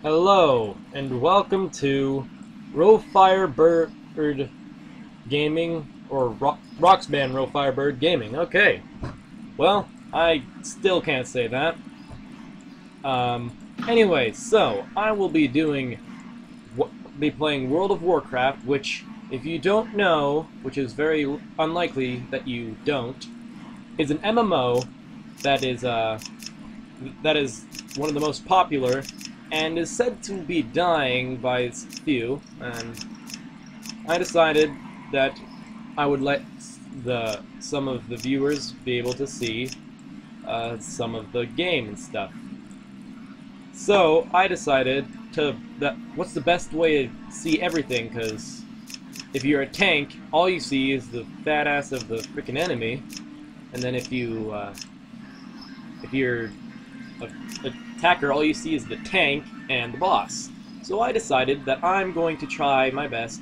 Hello, and welcome to Firebird Gaming, or Roxband Firebird Gaming. Okay, well, I still can't say that. Anyway, so I will be playing World of Warcraft, which, if you don't know, which is very unlikely that you don't, is an MMO that is one of the most popular and is said to be dying by its few, and I decided that I would let some of the viewers be able to see some of the game and stuff. So I decided what's the best way to see everything, because if you're a tank, all you see is the fat ass of the freaking enemy, and then if you're an attacker, all you see is the tank and the boss. So I decided that I'm going to try my best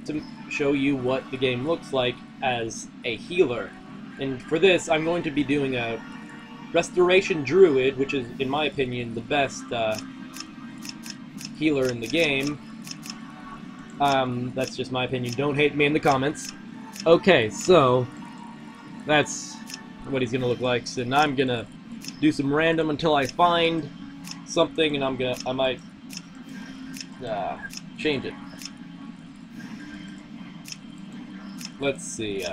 to show you what the game looks like as a healer. And for this, I'm going to be doing a Restoration Druid, which is, in my opinion, the best healer in the game. That's just my opinion. Don't hate me in the comments. Okay, so that's what he's gonna look like. So now I'm gonna do some random until I find something, and I might change it. Let's see.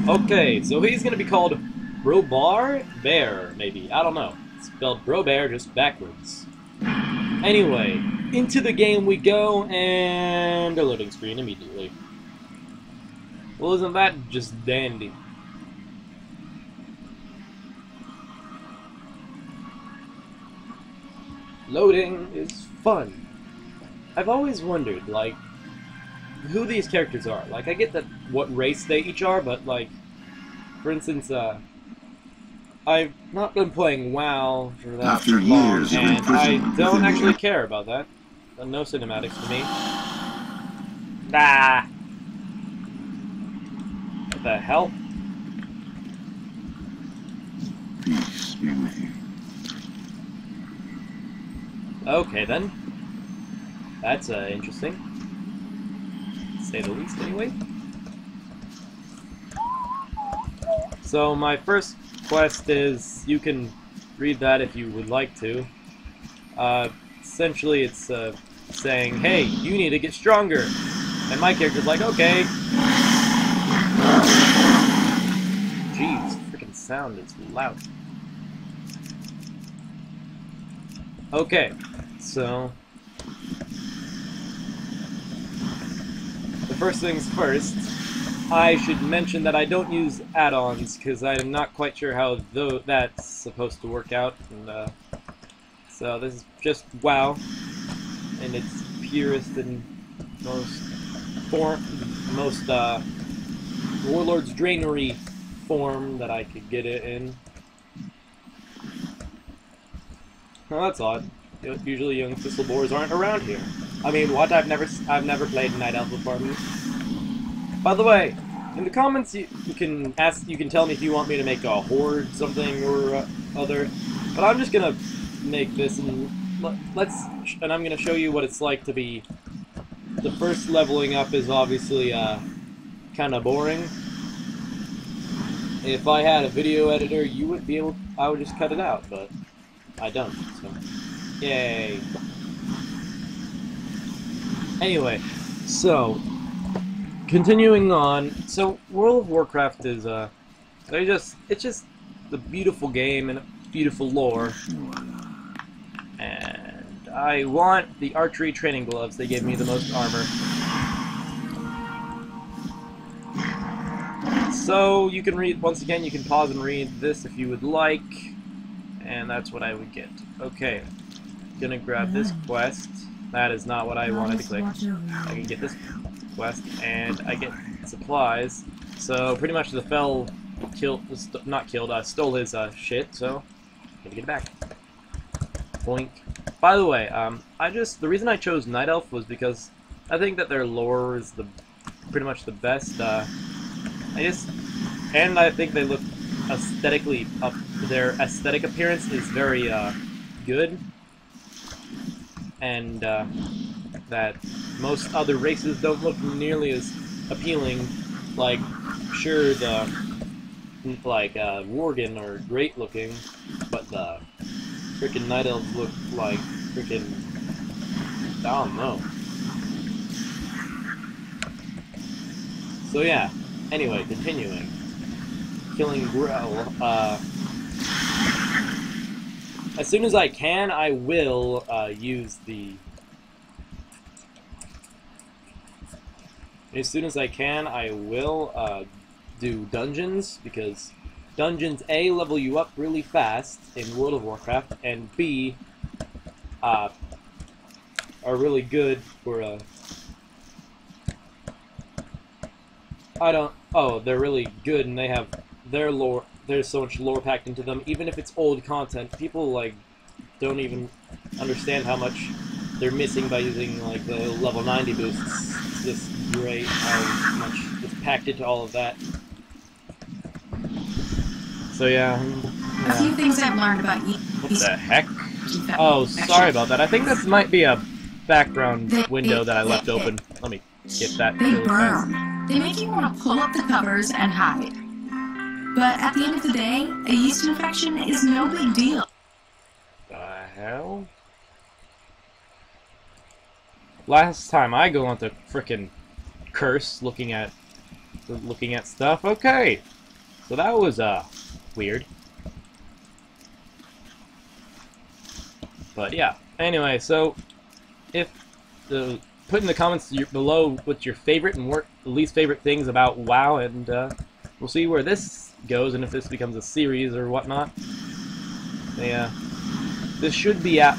Okay, so he's gonna be called Brobar Bear, maybe. I don't know. It's spelled Brobear just backwards. Anyway, into the game we go, and a loading screen immediately. Well, isn't that just dandy? Loading is fun. I've always wondered, like, who these characters are. Like, I get that what race they each are, but, like, for instance, I've not been playing WoW for that long, and I don't actually care about that. No cinematics for me. Ah! What the hell? Peace be with you. Okay, then. That's, interesting. To say the least, anyway. So, my first quest is, you can read that if you would like to. Essentially, it's saying, hey, you need to get stronger. And my character's like, okay. Jeez, freaking sound is loud. Okay, so the first things first, I should mention that I don't use add-ons, because I'm not quite sure how that's supposed to work out. And, so this is just WoW, in its purest and most Warlord's Drainery form that I could get it in. Oh, that's odd. Usually young Thistleborers aren't around here. I mean, what? I've never played Night Elf before. By the way, in the comments you can tell me if you want me to make a horde something or other. But I'm just gonna make this, and I'm gonna show you what it's like to be. The first leveling up is obviously kind of boring. If I had a video editor, I would just cut it out, but I don't. So, yay. Anyway, so continuing on, so World of Warcraft is it's just the beautiful game and beautiful lore. And I want the archery training gloves. They gave me the most armor. So you can read, once again, you can pause and read this if you would like, and that's what I would get. Okay, gonna grab this quest. That is not what I wanted to click. I can get this quest, and I get supplies. So pretty much the Fell stole his shit, so gotta get it back. Boink. By the way, the reason I chose Night Elf was because I think that their lore is pretty much the best. I think they look aesthetically their aesthetic appearance is very good, and that most other races don't look nearly as appealing. Like, sure, the Worgen are great looking, but the freaking Night Elves look like freaking, I don't know. So yeah, anyway, continuing. Killing Grell. As soon as I can, I will use the... As soon as I can, I will do dungeons, because dungeons A, level you up really fast in World of Warcraft, and B, are really good for they're really good, and they have their lore. There's so much lore packed into them. Even if it's old content, people like don't even understand how much they're missing by using like the level 90 boosts. It's just great how much is packed into all of that. So yeah. A few things I've learned about you. What the heck? Oh, sorry about that. I think this might be a background window that I left open. Let me get that They really fast. burn. They make you want to pull up the covers and hide. But at the end of the day, a yeast infection is no big deal. The hell? Last time I go on to frickin' curse looking at stuff. Okay, so that was weird. But yeah. Anyway, so if put in the comments below what's your favorite and least favorite things about WoW, and we'll see where this goes and if this becomes a series or whatnot. Yeah, this should be a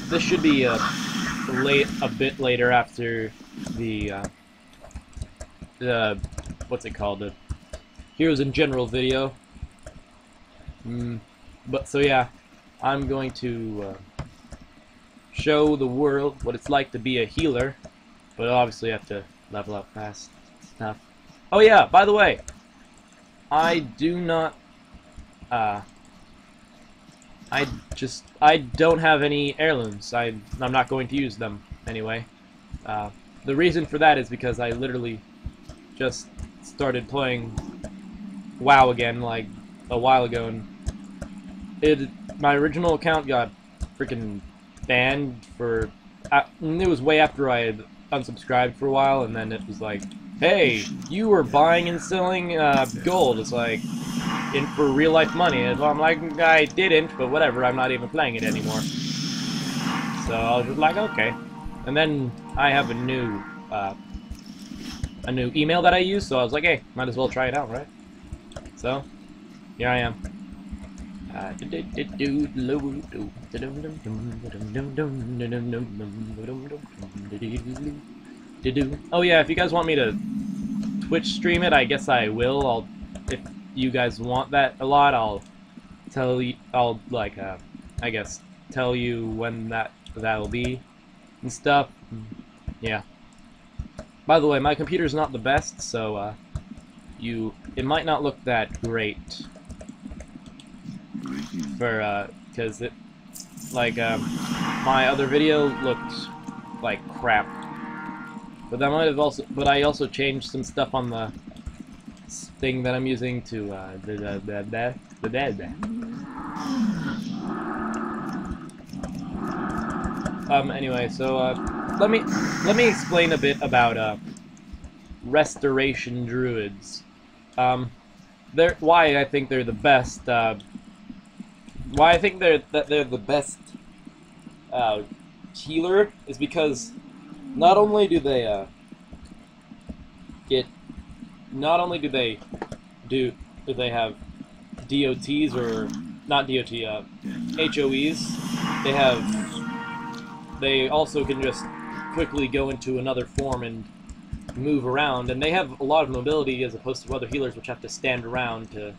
bit later after the what's it called, the Heroes in General video. But so yeah, I'm going to show the world what it's like to be a healer, but obviously you have to level up fast stuff. Oh yeah, by the way, I do not I don't have any heirlooms. I'm not going to use them anyway. The reason for that is because I literally just started playing WoW again like a while ago, and my original account got freaking banned for it was way after I had unsubscribed for a while, and then it was like, hey, you were buying and selling gold. It's like for real life money. And I'm like, I didn't, but whatever, I'm not even playing it anymore. So I was just like, okay. And then I have a new email that I use, so I was like, hey, might as well try it out, right? So here I am. Oh yeah, if you guys want me to Twitch stream it, I guess I will. If you guys want that a lot, I'll tell you. I guess tell you when that'll be and stuff. Yeah. By the way, my computer's not the best, so it might not look that great for because it my other video looked like crap. But that might have but I also changed some stuff on the thing that I'm using to anyway, so let me explain a bit about restoration druids. Why I think they're the best. Why I think they're the best healer is because not only do they have DOTs, or not DOT, HOEs. They also can just quickly go into another form and move around, and they have a lot of mobility as opposed to other healers which have to stand around to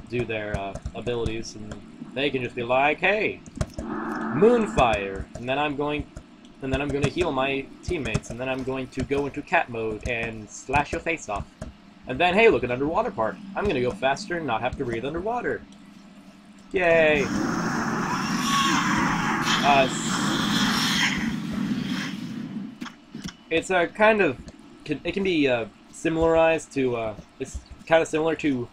do their abilities, and they can just be like, "Hey, Moonfire," and then I'm going to heal my teammates, and then I'm going to go into cat mode and slash your face off. And then, hey, look, an underwater part. I'm going to go faster and not have to breathe underwater. Yay! It's a kind of... It can be similarized to... it's kind of similar to...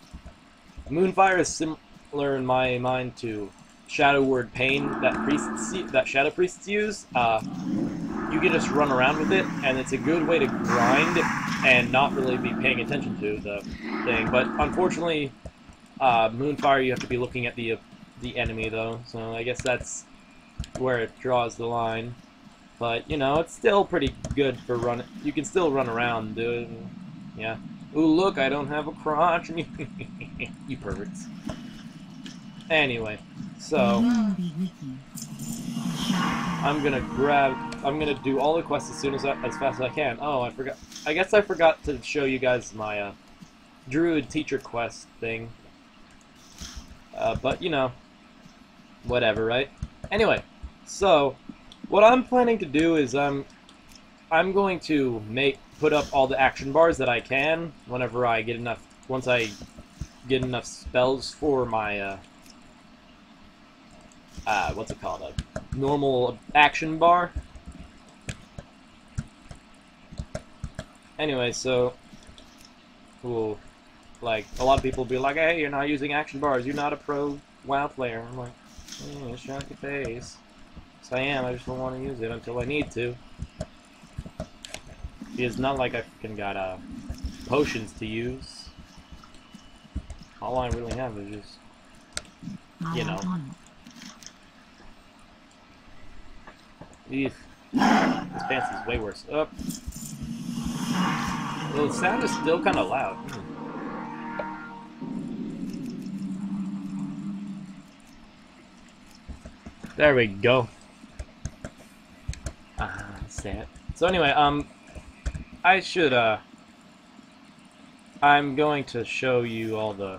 Moonfire is similar in my mind to Shadow Word Pain that Shadow Priests use. You can just run around with it, and it's a good way to grind and not really be paying attention to the thing. But unfortunately, Moonfire, you have to be looking at the enemy, though. So I guess that's where it draws the line. But, you know, it's still pretty good for running. You can still run around, dude. Yeah. Ooh, look, I don't have a crotch. You perverts. Anyway, so I'm gonna do all the quests as fast as I can. Oh, I forgot. I guess I forgot to show you guys my Druid teacher quest thing. But you know, whatever, right? Anyway, so what I'm planning to do is I'm going to put up all the action bars that I can whenever I get enough. Once I get enough spells for my what's it called? A normal action bar. Anyway, so like a lot of people be like, "Hey, you're not using action bars. You're not a pro WoW player." I'm like, shut your face. Yes, I am. I just don't want to use it until I need to. It's not like I freaking got potions to use. All I really have is just, you know. This pants is way worse. Up. Well, the sound is still kind of loud. There we go. Sad. So anyway, I should, I'm going to show you all the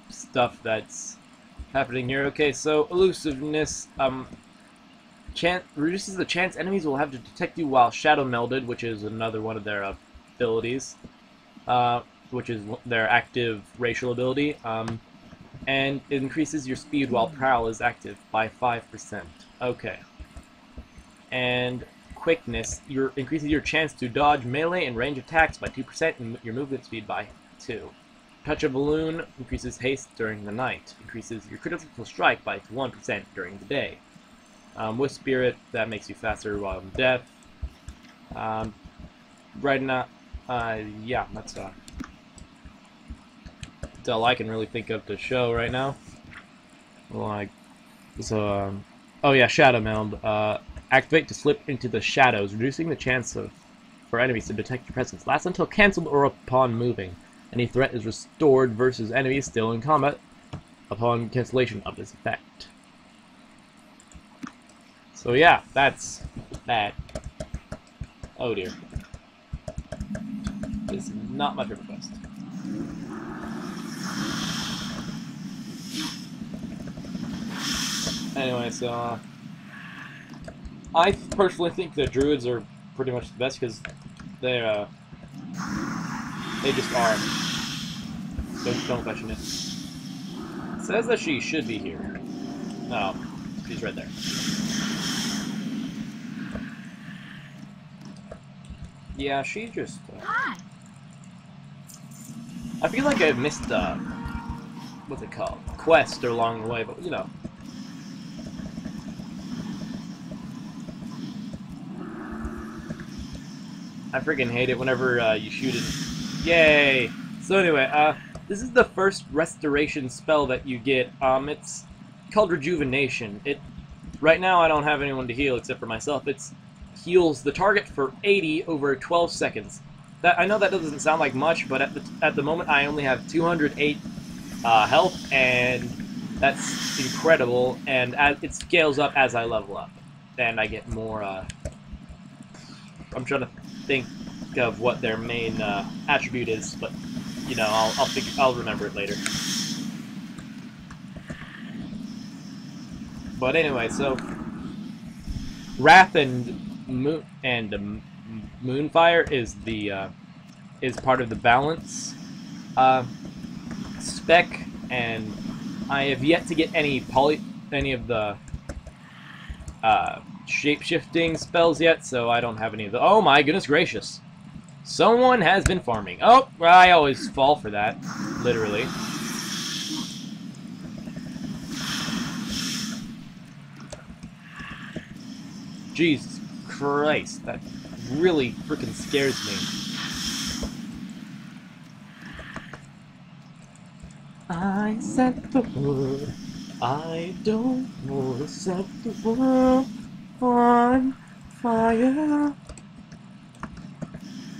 stuff that's happening here. Okay, so elusiveness, reduces the chance enemies will have to detect you while shadow melded, which is another one of their abilities, which is their active racial ability, and it increases your speed while prowl is active by 5%. Okay. And quickness, increases your chance to dodge melee and range attacks by 2% and your movement speed by 2. Touch a balloon increases haste during the night, increases your critical strike by 1% during the day. With Spirit, that makes you faster while in death. Right now, yeah, that's all I can really think of to show right now. Like, so, oh yeah, Shadow Meld. Activate to slip into the shadows, reducing the chance for enemies to detect your presence. Lasts until cancelled or upon moving. Any threat is restored versus enemies still in combat upon cancellation of this effect. So yeah, that's that. Oh dear. This is not my favorite quest. Anyway, so I personally think the druids are pretty much the best because they just are. Don't question it. It says that she should be here. No, she's right there. Yeah, she just. I feel like I've missed what's it called? Quest along the way, but you know. I freaking hate it whenever you shoot it. Yay! So anyway, this is the first restoration spell that you get. It's called Rejuvenation. Right now I don't have anyone to heal except for myself. It heals the target for 80 over 12 seconds. I know that doesn't sound like much, but at the moment I only have 208 health, and that's incredible. And it scales up as I level up, and I get more. I'm trying to think of what their main attribute is, but you know, I'll remember it later. But anyway, so Wrath and Moonfire is part of the balance spec, and I have yet to get any of the shape-shifting spells yet, so I don't have any of the. Oh my goodness gracious! Someone has been farming. Oh, I always fall for that, literally. Jesus Christ, that really freaking scares me. I set the world. I don't want to set the world on fire.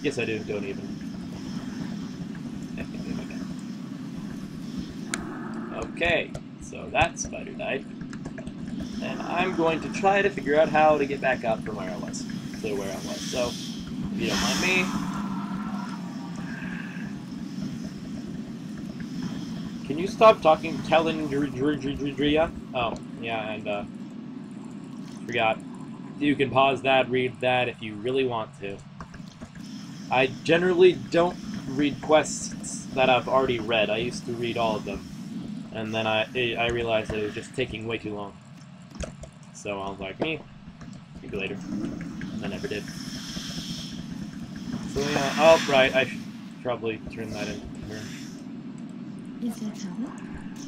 Yes, I do. Don't even. Okay, so that spider died. And I'm going to try to figure out how to get back up from where I was. To where I was. So, if you don't mind me. Can you stop talking, telling Dria? Oh, yeah, and, forgot. You can pause that, read that if you really want to. I generally don't read quests that I've already read. I used to read all of them. And then I realized that it was just taking way too long. So I was like, maybe later. I never did. So yeah, oh, right, I should probably turn that in here. Is there trouble?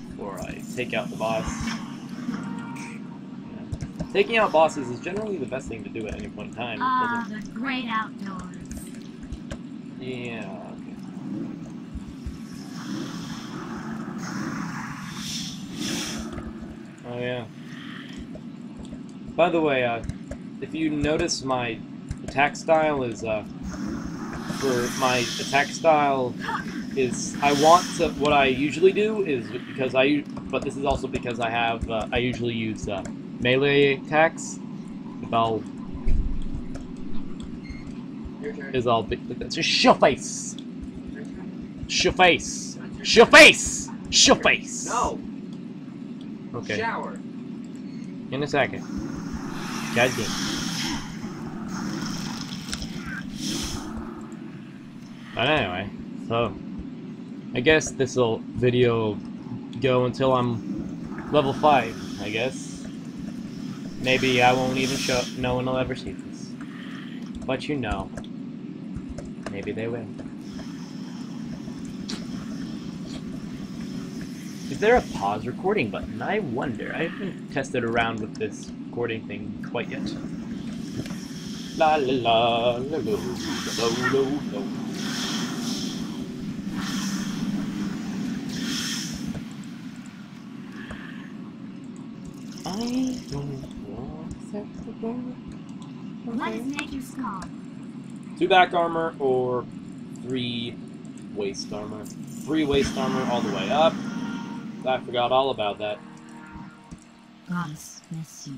Before I take out the boss. Yeah. Taking out bosses is generally the best thing to do at any point in time. The great outdoors. Yeah, okay. Oh yeah. By the way, if you notice, my attack style is, I want to, what I usually do is, but this is also because I have, I usually use, melee attacks. Your turn. Is all big, like that. Just show face! Show face! Show face! Show face! No! Okay. Shower! In a second. God damn. But anyway, so I guess this'll video go until I'm level 5, I guess. Maybe I won't even show, no one will ever see this. But you know, maybe they will. Is there a pause recording button? I wonder. I haven't tested around with this recording thing quite yet. La la la la la la la la. I don't want the world. What is nature's call? 2 back armor or 3 waist armor. 3 waist armor all the way up. I forgot all about that. Goddess bless you.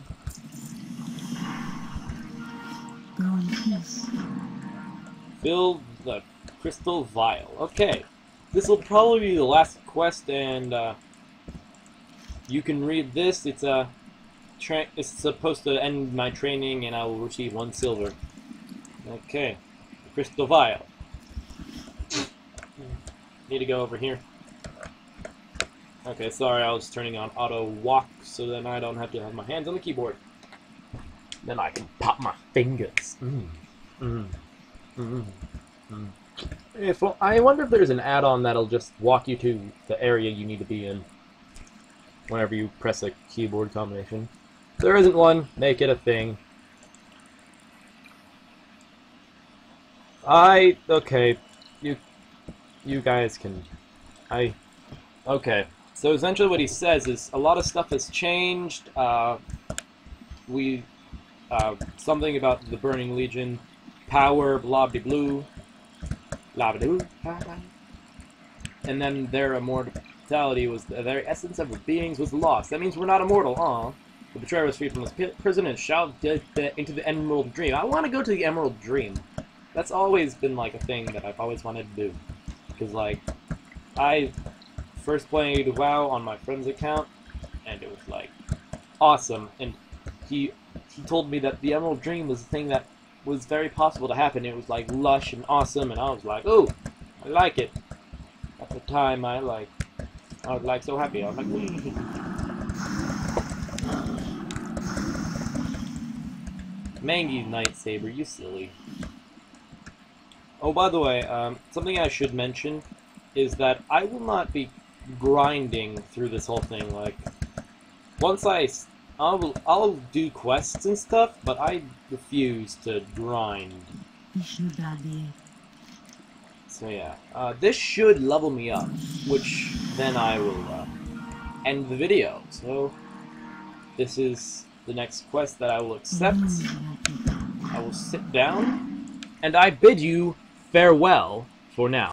Go in peace. Fill the crystal vial. Okay. This will probably be the last quest, and you can read this. It's it's supposed to end my training, and I will receive 1 silver. Okay. Crystal vial. Need to go over here. Okay, sorry, I was turning on auto walk so then I don't have to have my hands on the keyboard. Then I can pop my fingers. I wonder if there's an add-on that'll just walk you to the area you need to be in whenever you press a keyboard combination. If there isn't one, make it a thing. Okay, you guys can, okay. So essentially what he says is a lot of stuff has changed. Something about the Burning Legion, power, blah-de-blue, blah-de-blue, and then their immortality was, the very essence of our beings was lost. That means we're not immortal, aw. The betrayer was freed from his prison and shot into the Emerald Dream. I want to go to the Emerald Dream. That's always been, like, a thing that I've always wanted to do. Because, like, I first played WoW on my friend's account, and it was like, awesome, and he told me that the Emerald Dream was a thing that was very possible to happen. It was like lush and awesome, and I was like, oh, I like it. At the time, I was like so happy. I was like, Mangy's lightsaber, you silly. Oh, by the way, something I should mention is that I will not be grinding through this whole thing. Like, once I'll do quests and stuff, but I refuse to grind. So yeah, this should level me up, which then I will end the video. So this is the next quest that I will accept. I will sit down, and I bid you farewell for now.